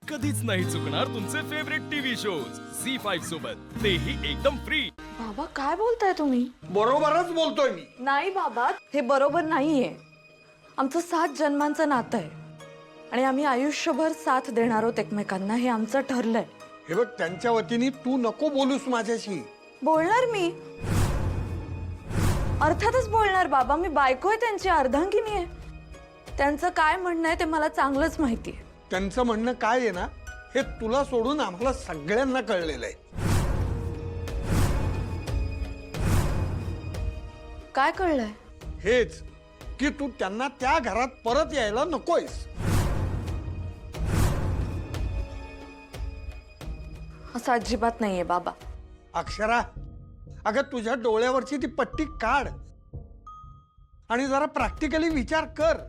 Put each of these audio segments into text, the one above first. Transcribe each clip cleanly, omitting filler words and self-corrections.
कधीच नाही चुकणार तुमचे फेवरेट टीव्ही शोज झी5 सोबत, तेही एकदम फ्री। बाबा काय बोलताय तुम्ही? बरोबरच बोलतोय मी। नाही बाबा, हे बरोबर नाहीये। आमचं 7 जन्मांचं नातं आहे आणि आम्ही आयुष्यभर साथ देणार आहोत एकमेकांना, हे आमचं ठरलंय। हे बघ, त्यांच्या वतीने तू नको बोलूस माझ्याशी। बोलणार मी, अर्थातच बोलणार बाबा। मी बायको आहे, त्यांची अर्धांगिनी आहे। त्यांचं काय म्हणणं आहे ते मला चांगलंच माहिती आहे। त्यांचं म्हणणं काय आहे ना, हे तुला सोडून आम्हाला सगळ्यांना कळलेलं आहे। काय कळलंय? हेच की तू त्यांना त्या घरात परत यायला नकोयस। असं अजिबात नाहीये बाबा। अक्षरा, अगं तुझ्या डोळ्यावरची ती पट्टी काढ आणि जरा प्रॅक्टिकली विचार कर।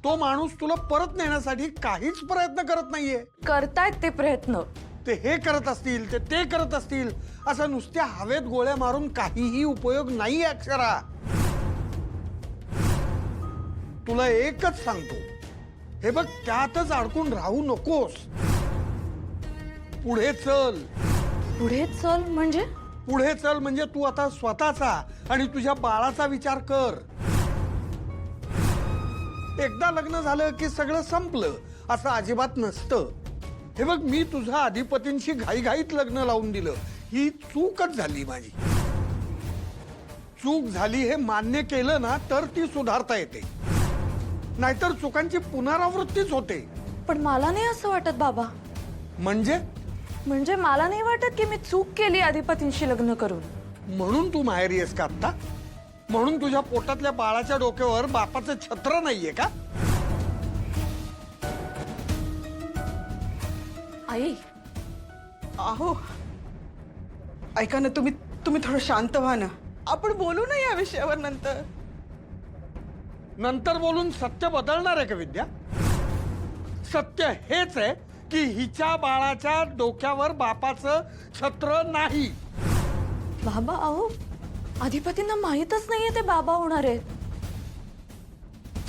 तो माणूस तुला परत नेण्यासाठी काहीच प्रयत्न करत नाहीये। करतायत ते प्रयत्न। ते हे करत असतील, ते करत असतील, असं नुसत्या हवेत गोळ्या मारून काहीही उपयोग नाही अक्षरा। तुला एकच सांगतो, हे बघ, त्यातच अडकून राहू नकोस। पुढे चल। पुढे चल म्हणजे? पुढे चल म्हणजे तू आता स्वतःचा आणि तुझ्या बाळाचा विचार कर। एकदा लग्न झालं की सगळं संपलं असं अजिबात नसतं। हे बघ, मी तुझ्या अधिपतींशी घाईघाईत लग्न लावून दिलं, ही चूकच झाली माझी। चूक झाली हे मान्य केलं ना तर ती सुधारता येते, नाहीतर चुकांची पुनरावृत्तीच होते। पण मला नाही असं वाटत बाबा। म्हणजे मला नाही वाटत की मी चूक केली अधिपतींशी लग्न करून। म्हणून तू माहेरी आहेस का आता? म्हणून तुझ्या पोटातल्या बाळाच्या डोक्यावर बापाचं छत्र नाहीये का? आई, अहो ऐका ना, तुम्ही थोडं शांत व्हा ना। आपण बोलू ना या विषयावर नंतर। नंतर बोलून सत्य बदलणार आहे का विद्या? सत्य हेच आहे की हिच्या बाळाच्या डोक्यावर बापाचं छत्र नाही। बाबा अहो, अधिपतींना माहीतच नाहीये ते बाबा होणार आहेत।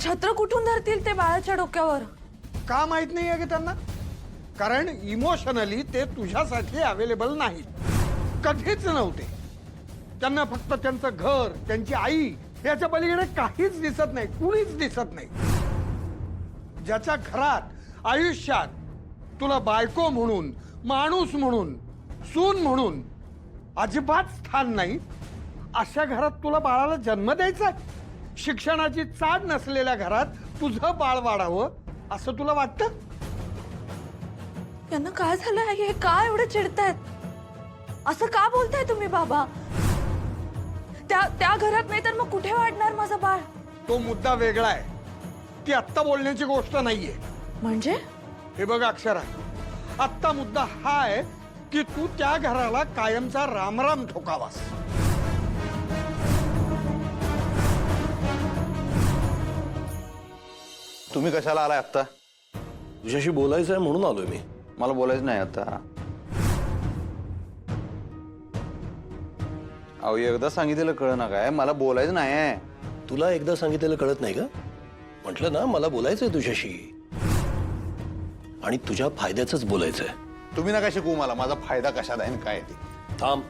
छत्र कुठून धरतील ते बाळाच्या डोक्यावर? का माहित नाही आहे की त्यांना? कारण इमोशनली ते तुझ्यासाठी अवेलेबल नाहीत, कधीच नव्हते। त्यांना फक्त त्यांचं घर, त्यांची आई याच्या पलीकडे काहीच दिसत नाही, कुणीच दिसत नाही। ज्याच्या घरात आयुष्यात तुला बायको म्हणून, माणूस म्हणून, सून म्हणून अजिबात स्थान नाही, अशा घरात तुला बाळाला जन्म द्यायचा? शिक्षणाची चाड नसलेल्या घरात तुझं बाळ वाढावं असं तुला वाटतं? यांना काय झालंय? हे का एवढे चिडतायत? असं का बोलताय तुम्ही बाबा? त्या घरात नाही तर मग कुठे वाढणार माझं बाळ? तो मुद्दा वेगळा आहे, ती आत्ता बोलण्याची गोष्ट नाहीये। म्हणजे? हे बघ अक्षरा, आत्ता मुद्दा हा आहे की तू त्या घराला कायमचा रामराम ठोकावास। तुम्ही कशाला आलाय आत्ता? तुझ्याशी बोलायचं आहे म्हणून आलोय मी। मला बोलायचं नाही आता। अहो, एकदा सांगितलेलं कळलं ना काय? मला बोलायचं नाही आहे। तुला एकदा सांगितलेलं कळत नाही का? म्हटलं ना मला बोलायचंय तुझ्याशी, आणि तुझ्या फायद्याचंच बोलायचंय। तुम्ही ना काय शिकवू मला माझा फायदा कशात आहे आणि काय ते। थांब,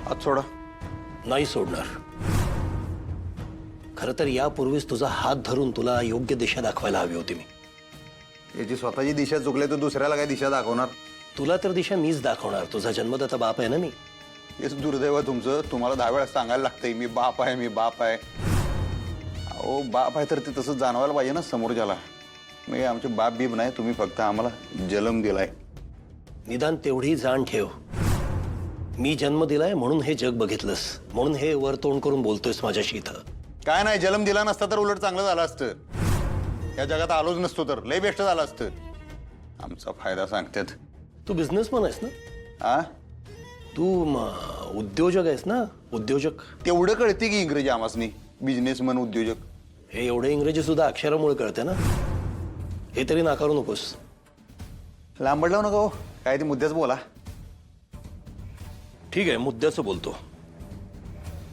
हात सोडा। नाही सोडणार। खरं तर यापूर्वीच तुझा हात धरून तुला योग्य दिशा दाखवायला हवी होती मी। याची स्वतःची दिशा चुकली तर दुसऱ्याला काय दिशा दाखवणार? तुला तर दिशा मीच दाखवणार, तुझा जन्मदाता बाप आहे ना मी। हेच दुर्दैव आहे तुमचं, तुम्हाला 10 वेळा सांगायला लागतंय मी बाप आहे, मी बाप आहे। अहो, बाप आहे तर ते तसं जाणवायला पाहिजे ना समोरच्याला। मी आमचे बाप बीप नाही, तुम्ही फक्त आम्हाला जन्म दिलाय। निदान तेवढी जाण ठेव, मी जन्म दिलाय म्हणून हे जग बघितलंस, म्हणून हे वर तोंड करून बोलतोयस माझ्याशी इथं। काय नाही, जन्म दिला नसता तर उलट चांगलं झालं असतं। या जगात आलोच नसतो तर लय बेस्ट झालं असतं। आमचा फायदा सांगतात। तू बिझनेसमॅन आहेस ना? आ? तू उद्योजक आहेस ना? उद्योजक। तेवढं कळते की इंग्रजी आमासनी, बिझनेसमन, उद्योजक। हे एवढे इंग्रजी सुद्धा अक्षरामुळे कळते ना, हे तरी नाकारू नकोस। लांबड लावू नका हो, काय ते मुद्द्याच बोला। ठीक आहे, मुद्द्याचं बोलतो।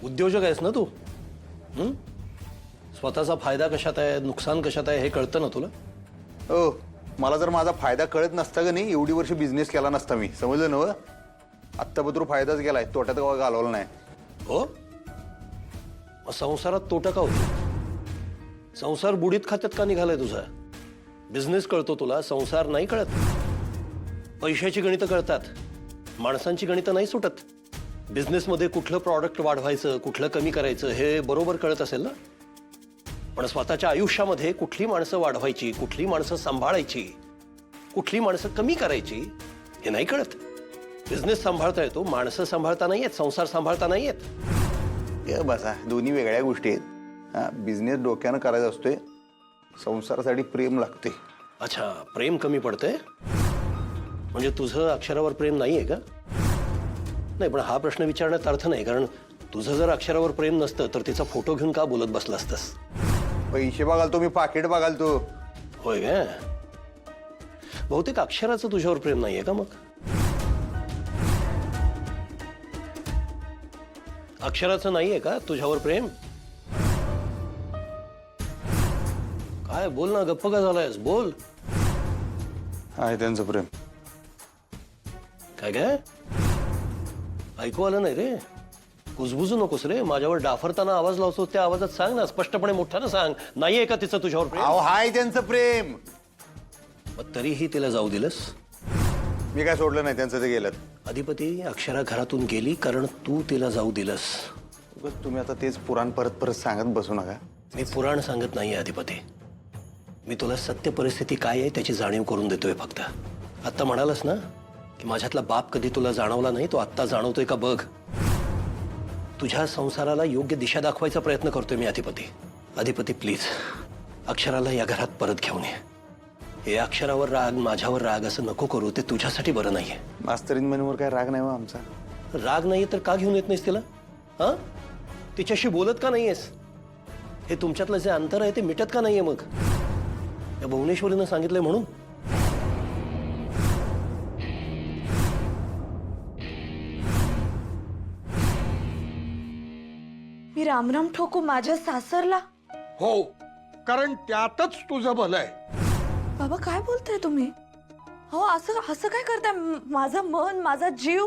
उद्योजक आहेस ना तू? स्वतःचा फायदा कशात आहे, नुकसान कशात आहे हे कळतं ना तुला? हो, मला जर माझा फायदा कळत नसता का नाही एवढी वर्ष बिझनेस केला नसता मी, समजलं ना? आत्तापत्र फायदाच गेलाय, तोट्यात गावा घालवला नाही. हो, मग संसारात तोटा का होतो? संसार बुडीत खात्यात का निघालाय तुझा? बिझनेस कळतो तुला, संसार नाही कळत. पैशाची गणितं कळतात, माणसांची गणितं नाही सुटत. बिझनेसमध्ये कुठलं प्रॉडक्ट वाढवायचं, कुठलं कमी करायचं हे बरोबर कळत असेल ना? पण स्वतःच्या आयुष्यामध्ये कुठली माणसं वाढवायची, कुठली माणसं सांभाळायची, कुठली माणसं कमी करायची हे नाही कळत. बिझनेस सांभाळता येतो, माणसं सांभाळता नाही येत, संसार सांभाळता नाही येत. हे बसा, दोन्ही वेगळ्या गोष्टी आहेत. हा, बिझनेस डोक्यानं करायचा असतोय, संसारासाठी प्रेम लागते. अच्छा, प्रेम कमी पडतंय म्हणजे तुझं अक्षरावर प्रेम नाहीये का? नाही, पण हा प्रश्न विचारण्यात अर्थ नाही, कारण तुझं जर अक्षरावर प्रेम नसतं तर तिचा फोटो घेऊन का बोलत बसला असतास? पैसे बघाल तो, मी पाकिट बघाल तो. होय का? बहुतेक अक्षराचं तुझ्यावर प्रेम नाहीये का? मग अक्षराचं नाहीये का तुझ्यावर प्रेम? काय बोल ना, गप्प का झालायस? बोल. आहे त्यांचं प्रेम. काय काय ऐकू आलं नाही रे? कुजबुजू नकोस रे, माझ्यावर डाफरताना आवाज लावतो त्या आवाजात सांग ना, स्पष्टपणे मोठ्यानं सांग. नाहीये का तिचं तुझ्यावर प्रेम? अहो, हाय त्यांचं प्रेम. मग तरीही तिला जाऊ दिलंस? मी काय सोडलं नाही, त्यांचं ते गेलं. अधिपती, अक्षरा घरातून गेली कारण तू तिला जाऊ दिलंस. उगाच तुम्ही आता तेच पुराण परत परत सांगत बसू नका. मी पुराण सांगत नाहीये अधिपती, मी तुला सत्य परिस्थिती काय आहे त्याची जाणीव करून देतोय फक्त. आत्ता म्हणालस ना की माझ्यातला बाप कधी तुला जाणवला नाही, तो आत्ता जाणवतोय का बघ. तुझ्या संसाराला योग्य दिशा दाखवायचा प्रयत्न करतोय मी अधिपती. अधिपती प्लीज, अक्षराला या घरात परत घेऊन ये. हे अक्षरावर राग, माझ्यावर राग असं नको करू, ते तुझ्यासाठी बरं नाहीये. मास्तरीन मनवर काय राग नाही हो आमचा. राग नाहीये तर का घेऊन येत नाहीस तिला? हा, तिच्याशी बोलत का नाहीयेस? हे तुमच्यातलं जे अंतर आहे ते मिटत का नाहीये मग? या भुवनेश्वरीनं सांगितलंय म्हणून? मी रामराम ठोकू माझ्या सासरला? हो, कारण त्यातच तुझं भलं आहे. बाबा काय बोलताय तुम्ही? हो, असं असं काय करताय? माझं मन, माझा जीव,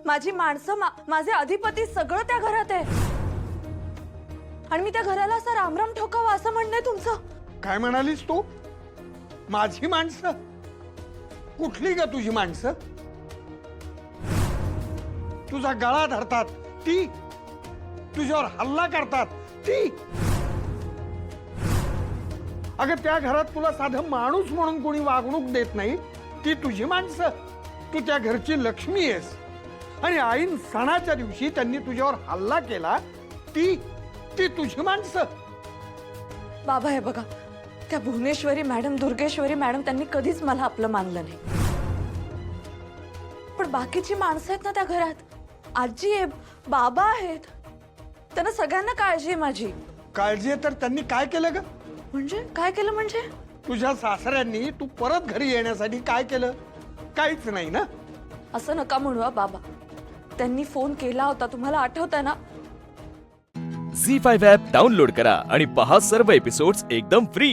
माझी माणसं, माझे अधिपती सगळं त्या घरात आहे, आणि मी त्या घराला असं रामराम ठोकावं असं म्हणणं तुमचं? काय म्हणालीस तू? माझी माणसं? कुठली ग तुझी माणसं? तुझा गळा धरतात ती, तुझ्यावर हल्ला करतात ती. अगं, त्या घरात तुला साधं माणूस म्हणून कोणी वागणूक देत नाही, ती तुझी माणसं. तू त्या घरची लक्ष्मी आहेस, आणि ऐन सणाच्या दिवशी त्यांनी तुझ्यावर हल्ला केला, ती ती तुझी माणसं. बाबा हे बघा, त्या भुवनेश्वरी मॅडम, दुर्गेश्वरी मॅडम त्यांनी कधीच मला आपलं मानलं नाही, पण बाकीची माणसं आहेत ना त्या घरात, आजी आहे, बाबा आहेत, त्यांना सगळ्यांना काळजी आहे माझी. काळजी आहे तर त्यांनी काय केलं ग? म्हणजे काय केलं म्हणजे? तुझ्या सासऱ्यांनी तू परत घरी येण्यासाठी काय केलं? काहीच नाही ना? असं नका म्हणू बाबा, त्यांनी फोन केला होता, तुम्हाला आठवतंय ना? झी 5 ॲप डाउनलोड करा आणि पहा सर्व एपिसोड्स एकदम फ्री.